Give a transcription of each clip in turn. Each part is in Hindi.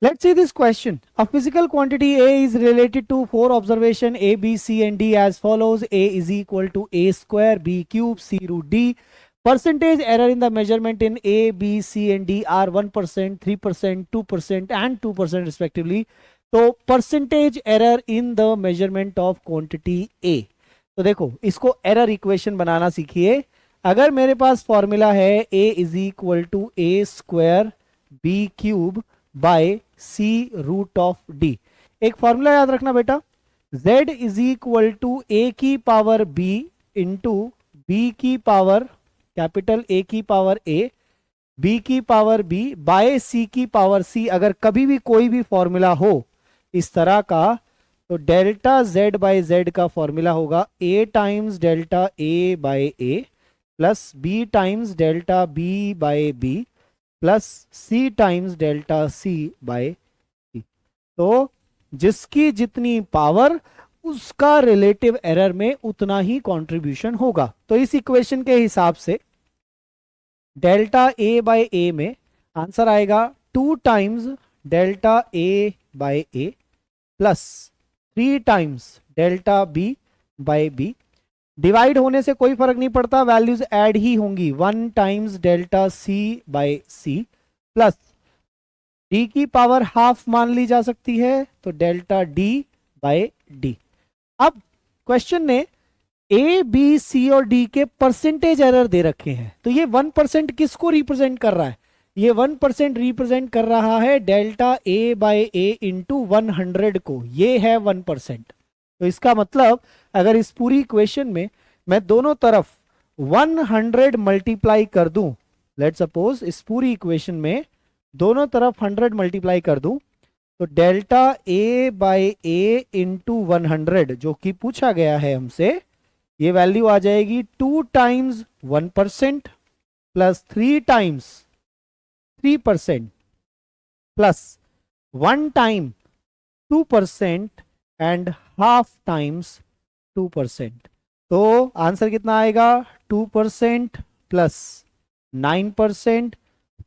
Let's see this question. A physical quantity A is related to four observation A, B, C and D as follows. A is equal to A square, B cube, C root D. Percentage error in the measurement in A, B, C and D are 1%, 3%, 2% and 2% respectively. तो percentage error in the measurement of quantity A. तो देखो इसको error equation बनाना सीखिए. अगर मेरे पास फॉर्मूला है A is equal to A square, B cube by C root of D. एक फॉर्मूला याद रखना बेटा, z is equal to A की पावर b इंटू बी की पावर कैपिटल A की पावर A, B की पावर B बाय C की पावर C. अगर कभी भी कोई भी फॉर्मूला हो इस तरह का तो डेल्टा z बाय z का फॉर्मूला होगा A times delta A by A plus B times delta B by B plus C times delta C by C. तो जिसकी जितनी पावर उसका रिलेटिव एरर में उतना ही कंट्रीब्यूशन होगा. तो इस इक्वेशन के हिसाब से डेल्टा A बाय A में आंसर आएगा 2 times delta A by A plus 3 times delta B by B. Divide होने से कोई फर्क नहीं पड़ता, वैल्यूज ऐड ही होंगी. 1 times delta C by C plus D की पावर हाफ मान ली जा सकती है तो डेल्टा D बाय D. अब क्वेश्चन ने A, B, C और D के परसेंटेज एरर दे रखे हैं. तो ये 1% किसको रिप्रेजेंट कर रहा है? ये 1% रिप्रेजेंट कर रहा है delta A by A into 100 को. ये है 1%. तो इसका मतलब अगर इस पूरी इक्वेशन में मैं दोनों तरफ 100 मल्टीप्लाई कर दूं, लेट सपोज इस पूरी इक्वेशन में दोनों तरफ 100 मल्टीप्लाई कर दूं तो delta A by A into 100 जो कि पूछा गया है हमसे, ये वैल्यू आ जाएगी 2 times 1% plus 3 times 3% plus 1 time 2% and half times 2%. तो आंसर कितना आएगा? 2% plus 9%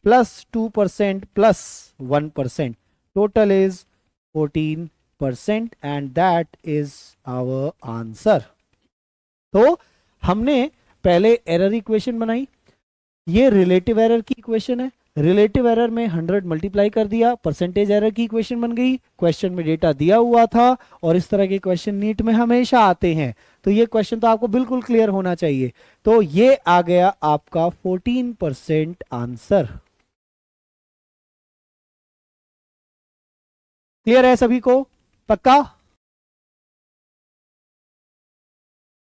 plus 2% plus 1%. Total is 14% and that is our answer. तो हमने पहले एरर इक्वेशन बनाई, ये रिलेटिव एरर की इक्वेशन है. रिलेटिव एरर में 100 मल्टीप्लाई कर दिया, परसेंटेज एरर की इक्वेशन बन गई. क्वेश्चन में डेटा दिया हुआ था और इस तरह के क्वेश्चन नीट में हमेशा आते हैं. तो ये क्वेश्चन तो आपको बिल्कुल क्लियर होना चाहिए. तो ये आ गया आपका 14% आंसर. क्लियर है सभी को? पक्का?